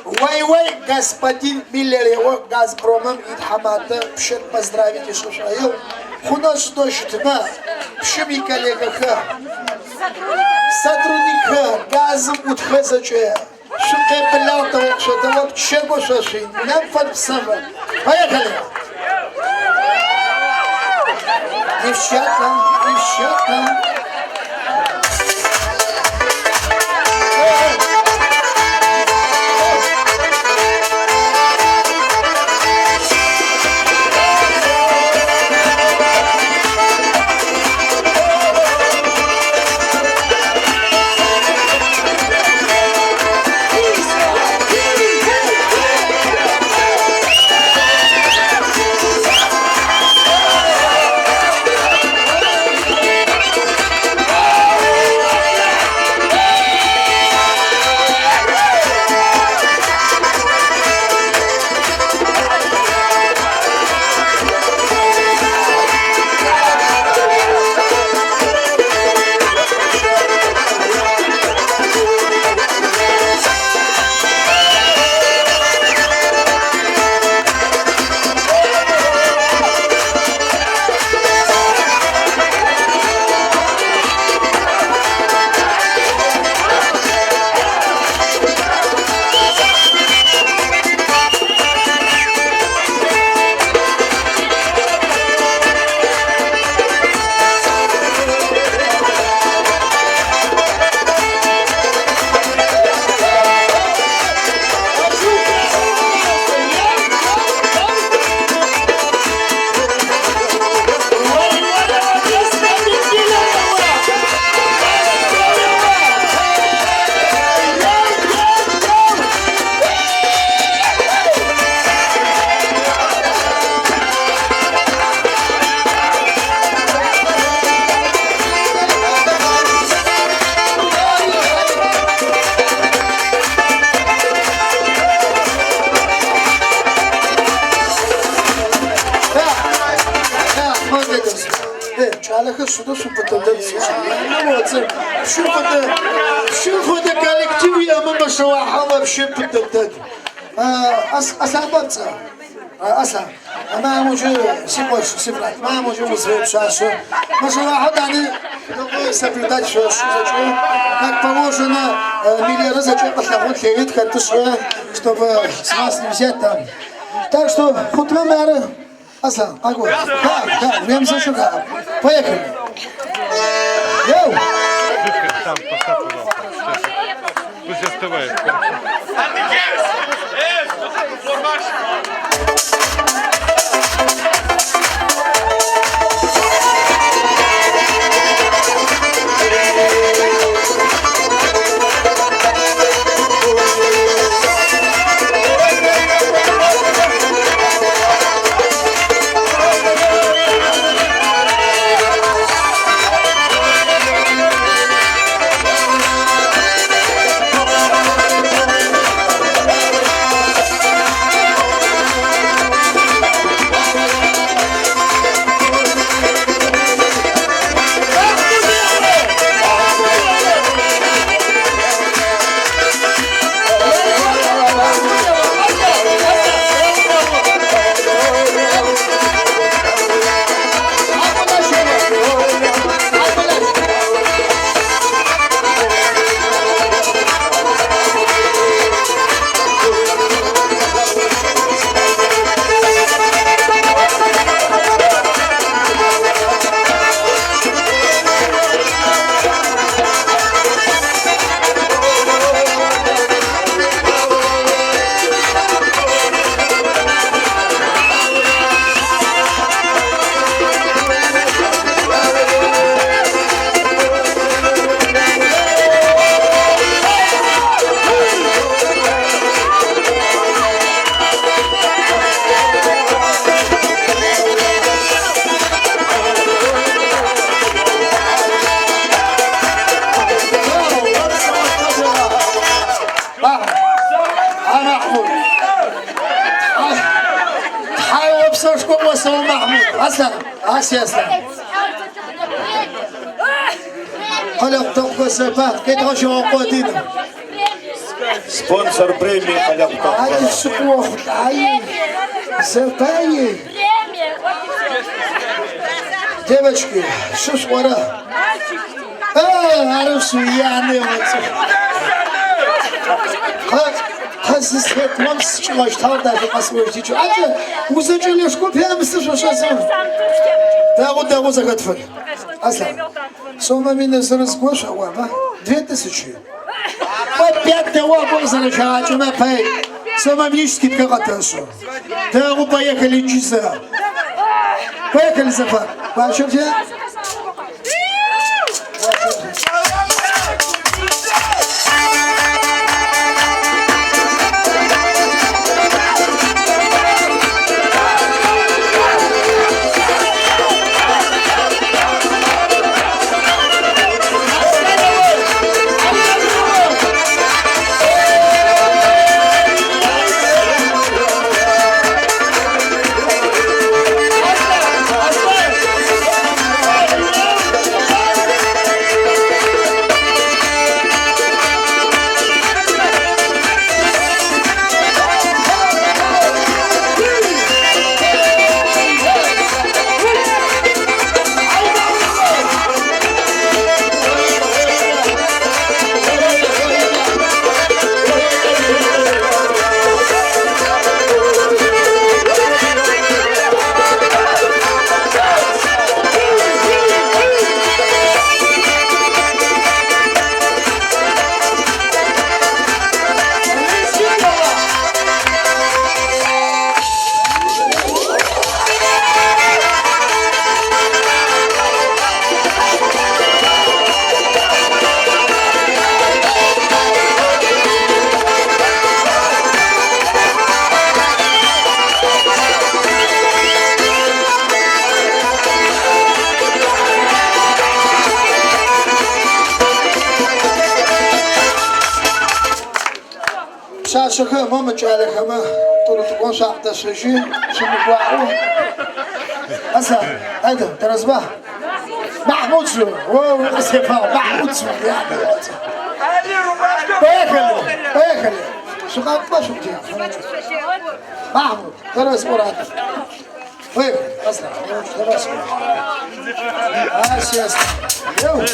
Вой-вой, господин Миллер, его Газпромом и Хамата, пшет поздравить и шушаил. Хунаш дождь, на, пшеми коллега ха. Сотрудник газом утхазачая. Шуке пляутого, что того чего шашин. Нам фарсама. Поехали. Девчата, девчата. شوفوا ده коллективе мы шоу вообще поддать. Асабца. Аса. أنا موجود سيبوش سيبرات ما موجود مسوي شاشة. ما شاء الله هذا يعني سبلتاج شو как положено миллион зачем потому что вид как-то что чтобы смас не взять там. Так что хутма мэры. Аса, огонь. Да, время за шага. Поехали. Йоу! Там поставь, пожалуйста. Пусть остывает. Спонсор премии Халявка. Ай, шикох, ай, сертаи. Девочки, что ж пора? Арышу яны вот. Hazır setmem sıçraş tarda basmış diyor. Acı uzunca şkopya mısın şu şası? Da zagatfır. Asla. Sonra minne sırız koş ama 2000. Вот 5 того бозара чачу на пей. Сама мне скидка готовшу. Да мы поехали часа. Поехали Зафар. Бачите? Şaşıkı mama çalıkımı turutu konşakta şışı şimdi bu Asla haydi terazba Mahmud şu o sefa Mahmud şu ya Bayakali şu kapma şu diye Mahmud teraz Murat Buyur asla teraz Asya Yo